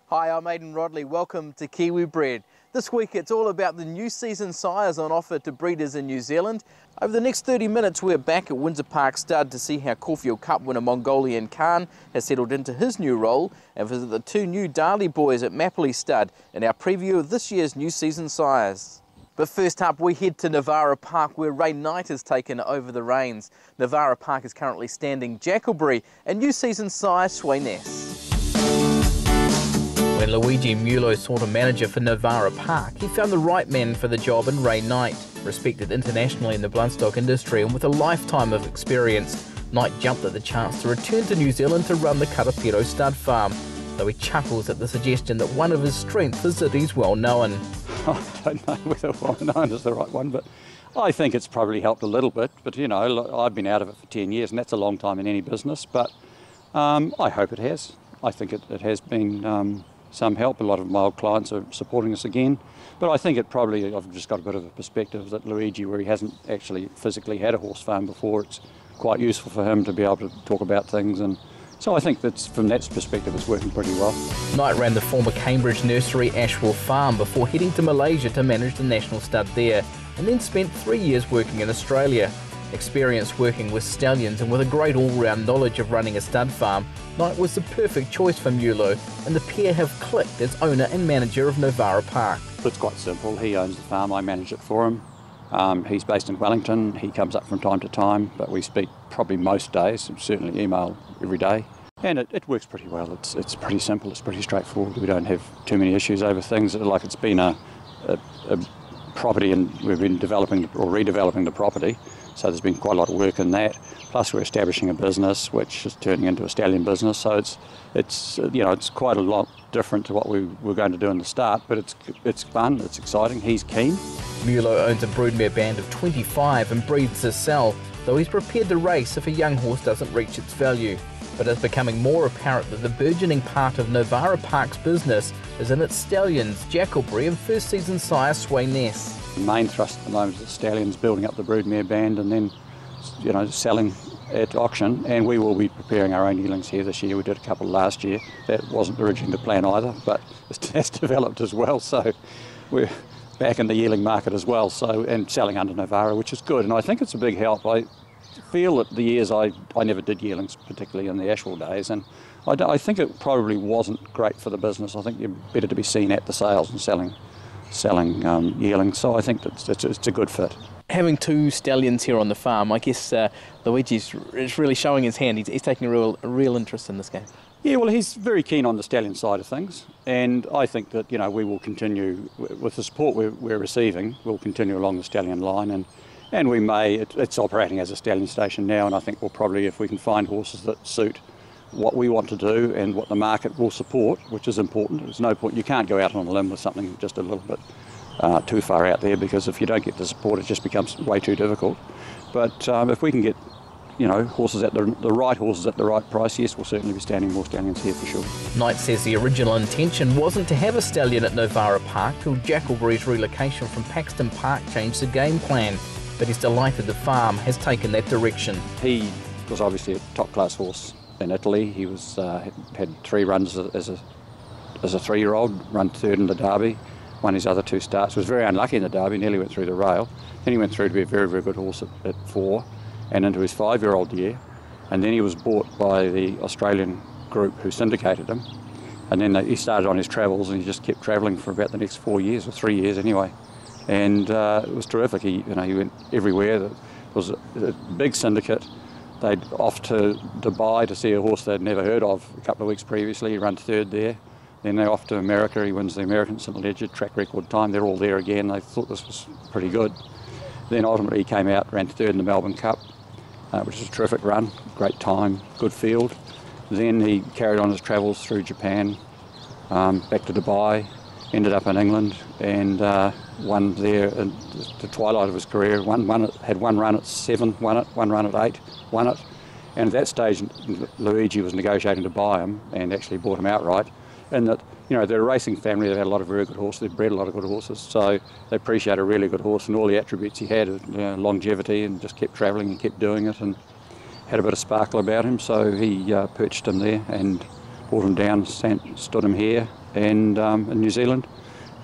Hi, I'm Aidan Rodley. Welcome to Kiwi Bred. This week it's all about the new season sires on offer to breeders in New Zealand. Over the next 30 minutes we're back at Windsor Park Stud to see how Caulfield Cup winner Mongolian Khan has settled into his new role and visit the two new Darley boys at Mapley Stud in our preview of this year's new season sires. But first up we head to Novara Park where Ray Knight has taken over the reins. Novara Park is currently standing Jakkalberry and new season sire Sweynesse. When Luigi Muollo sought a manager for Novara Park, he found the right man for the job in Ray Knight. Respected internationally in the bloodstock industry and with a lifetime of experience, Knight jumped at the chance to return to New Zealand to run the Karapiro stud farm, though he chuckles at the suggestion that one of his strengths is that he's well known. I don't know whether well known is the right one, but I think it's probably helped a little bit. But you know, I've been out of it for 10 years and that's a long time in any business, but I hope it has. I think it has been some help. A lot of my old clients are supporting us again, but I think it probably, I've just got a bit of a perspective that Luigi, where he hasn't actually physically had a horse farm before, it's quite useful for him to be able to talk about things, and so I think that's, from that perspective, it's working pretty well. Knight ran the former Cambridge nursery Ashwell Farm before heading to Malaysia to manage the national stud there, and then spent 3 years working in Australia. Experienced working with stallions and with a great all-round knowledge of running a stud farm, Knight was the perfect choice for Muollo, and the pair have clicked as owner and manager of Novara Park. It's quite simple. He owns the farm, I manage it for him. He's based in Wellington. He comes up from time to time, but we speak probably most days, and certainly email every day. And it works pretty well. It's pretty simple, it's pretty straightforward. We don't have too many issues over things. Like it's been a property, and we've been developing or redeveloping the property. So there's been quite a lot of work in that. Plus we're establishing a business which is turning into a stallion business. So it's you know, it's quite a lot different to what we were going to do in the start, but it's fun, it's exciting, he's keen. Muollo owns a broodmare band of 25 and breeds to sell, though he's prepared to race if a young horse doesn't reach its value. But it's becoming more apparent that the burgeoning part of Novara Park's business is in its stallions, Jakkalberry and first season sire Sweynesse. The main thrust at the moment is the stallions, building up the broodmare band and then, you know, selling at auction. And we will be preparing our own yearlings here this year. We did a couple last year. That wasn't originally the plan either, but it has developed as well. So we're back in the yearling market as well. So, and selling under Novara, which is good. And I think it's a big help. I feel that the years I never did yearlings, particularly in the Ashwell days, and I think it probably wasn't great for the business. I think you're better to be seen at the sales and selling yearlings, so I think it's a good fit. Having two stallions here on the farm, I guess Luigi's really showing his hand. He's taking a real interest in this game. Yeah, well, he's very keen on the stallion side of things, and I think that, you know, we will continue with the support we're receiving. We'll continue along the stallion line, and we may. It's operating as a stallion station now, and I think we'll probably, if we can find horses that suit what we want to do and what the market will support, which is important. There's no point, you can't go out on a limb with something just a little bit too far out there, because if you don't get the support it just becomes way too difficult. But if we can get, you know, horses at the right horses at the right price, yes, we'll certainly be standing more stallions here for sure. Knight says the original intention wasn't to have a stallion at Novara Park till Jakkalberry's relocation from Paxton Park changed the game plan, but he's delighted the farm has taken that direction. He was obviously a top class horse in Italy. He was had 3 runs as a 3-year-old, run third in the Derby, won his other 2 starts, was very unlucky in the Derby, nearly went through the rail. Then he went through to be a very, very good horse at 4 and into his 5-year-old year, and then he was bought by the Australian group who syndicated him, and then he started on his travels and he just kept travelling for about the next 4 years, or 3 years anyway, and it was terrific. He went everywhere. There was a big syndicate. They'd off to Dubai to see a horse they'd never heard of a couple of weeks previously. He ran third there. Then they're off to America. He wins the American St. Leger track record time. They're all there again. They thought this was pretty good. Then ultimately he came out, ran third in the Melbourne Cup, which was a terrific run, great time, good field. Then he carried on his travels through Japan, back to Dubai, ended up in England and won there in the twilight of his career. Had one run at 7, won it, one run at 8, won it. And at that stage, Luigi was negotiating to buy him and actually bought him outright. And that, you know, they're a racing family, they've had a lot of very good horses, they've bred a lot of good horses, so they appreciate a really good horse and all the attributes he had, longevity, and just kept travelling and kept doing it and had a bit of sparkle about him. So he purchased him there and brought him down, stood him here, and in New Zealand,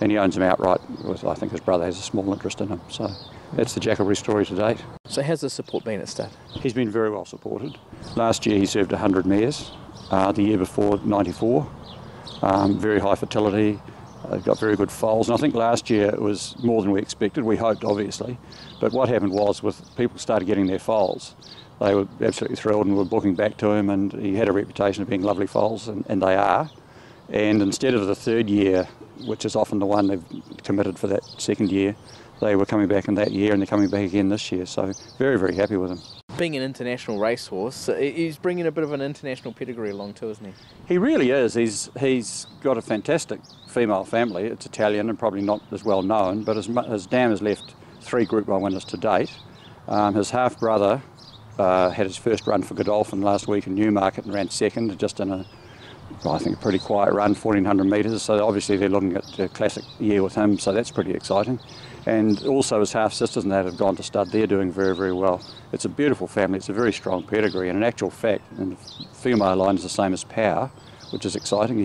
and he owns them outright. I think his brother has a small interest in them. So that's the Jakkalberry story to date. So how's the support been at stud? He's been very well supported. Last year he served 100 mares, the year before 94. Very high fertility, got very good foals, and I think last year it was more than we expected. We hoped, obviously, but what happened was, with people started getting their foals, they were absolutely thrilled and were booking back to him, and he had a reputation of being lovely foals, and they are. And instead of the third year, which is often the one they've committed for that second year, they were coming back in that year, and they're coming back again this year. So very, very happy with him. Being an international racehorse, he's bringing a bit of an international pedigree along too, isn't he? He really is. He's got a fantastic female family. It's Italian and probably not as well known, but his dam has left 3 Group 1 winners to date. His half-brother had his first run for Godolphin last week in Newmarket and ran second, just in I think a pretty quiet run, 1400 metres, so obviously they're looking at a classic year with him, so that's pretty exciting. And also his half-sisters and that have gone to stud. They're doing very, very well. It's a beautiful family, it's a very strong pedigree, and in actual fact, and the female line is the same as Power, which is exciting.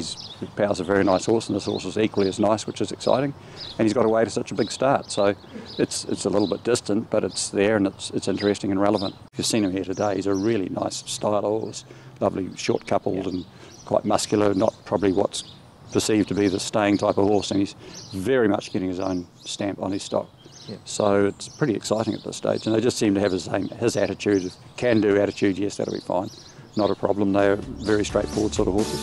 Power's a very nice horse, and this horse is equally as nice, which is exciting. And he's got away to such a big start, so it's a little bit distant, but it's there, and it's interesting and relevant. You've seen him here today. He's a really nice style of horse, lovely short coupled and quite muscular, not probably what's perceived to be the staying type of horse, and he's very much getting his own stamp on his stock. Yeah. So it's pretty exciting at this stage, and they just seem to have his attitude, can-do attitude. Yes, that'll be fine, not a problem. They're very straightforward sort of horses.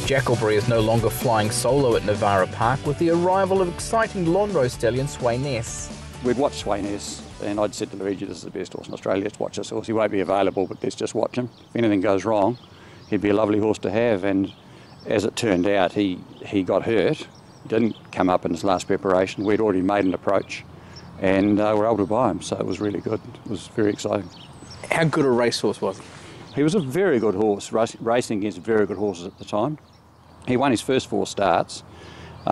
Jakkalberry is no longer flying solo at Novara Park with the arrival of exciting Lonhro stallion Sweynesse. We'd watched Sweynesse, and I'd said to Luigi, this is the best horse in Australia, let's watch this horse. He won't be available, but let's just watch him. If anything goes wrong, he'd be a lovely horse to have, and as it turned out, he got hurt. He didn't come up in his last preparation. We'd already made an approach, and were able to buy him, so it was really good. It was very exciting. How good a racehorse was he? He was a very good horse, racing against very good horses at the time. He won his first 4 starts. He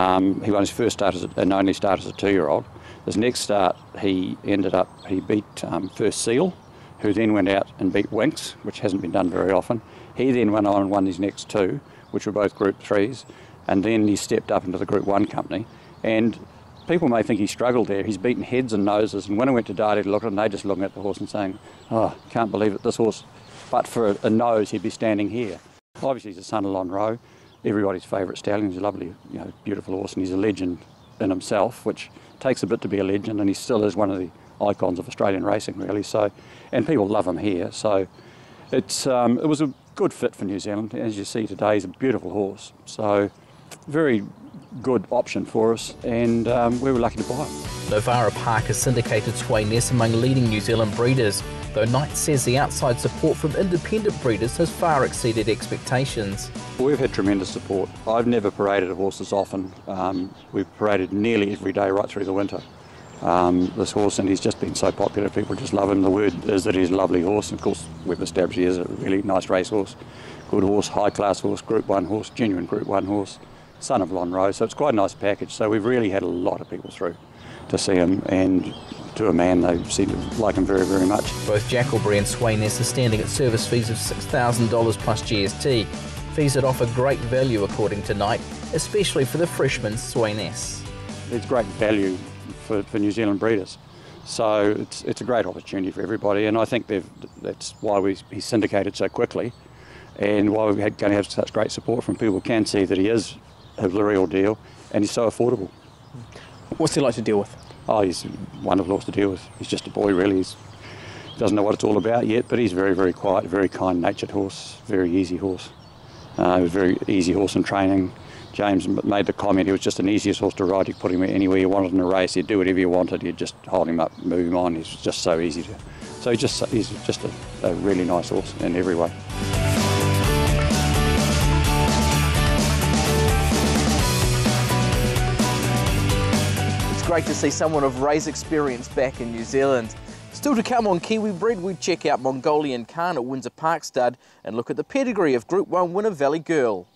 won his first start and only start as a 2-year-old. His next start, he beat First Seal, who then went out and beat Winks, which hasn't been done very often. He then went on and won his next 2, which were both Group 3s, and then he stepped up into the Group 1 company. And people may think he struggled there. He's beaten heads and noses, and when I went to Dardie to look at him, they just looking at the horse and saying, oh, can't believe it, this horse, but for a nose, he'd be standing here. Obviously, he's the son of Lonhro, everybody's favourite stallion. He's a lovely, beautiful horse, and he's a legend in himself, which takes a bit to be a legend, and he still is one of the icons of Australian racing, really. So, and people love him here, so it was a good fit for New Zealand. As you see today, he's a beautiful horse, so very good option for us, and we were lucky to buy it. Novara Park has syndicated Sweynesse among leading New Zealand breeders, though Knight says the outside support from independent breeders has far exceeded expectations. We've had tremendous support. I've never paraded a horse as often. We've paraded nearly every day right through the winter. This horse, and he's just been so popular, people just love him. The word is that he's a lovely horse, and of course we've established he is a really nice racehorse, good horse, high-class horse, Group 1 horse, genuine Group 1 horse, son of Lonhro, so it's quite a nice package. So we've really had a lot of people through to see him, and to a man they seem to like him very, very much. Both Jakkalberry and Sweynesse are standing at service fees of $6,000 plus GST, fees that offer great value according to Knight, especially for the freshman Sweynesse. It's great value for New Zealand breeders, so it's a great opportunity for everybody, and I think that's why he's syndicated so quickly, and why we're going to have such great support from people who can see that he is the real deal, and he's so affordable. What's he like to deal with? Oh, he's a wonderful horse to deal with. He's just a boy, really. He doesn't know what it's all about yet, but he's very, very quiet, very kind-natured horse, very easy horse. He was a very easy horse in training. James made the comment he was just an easiest horse to ride. You could put him anywhere you wanted in a race. He'd do whatever you wanted. You'd just hold him up, move him on. He's just so easy to. So he's just a really nice horse in every way. It's great to see someone of Ray's experience back in New Zealand. Still to come on Kiwi Bred, we check out Mongolian Khan at Windsor Park Stud and look at the pedigree of Group 1 winner Valley Girl.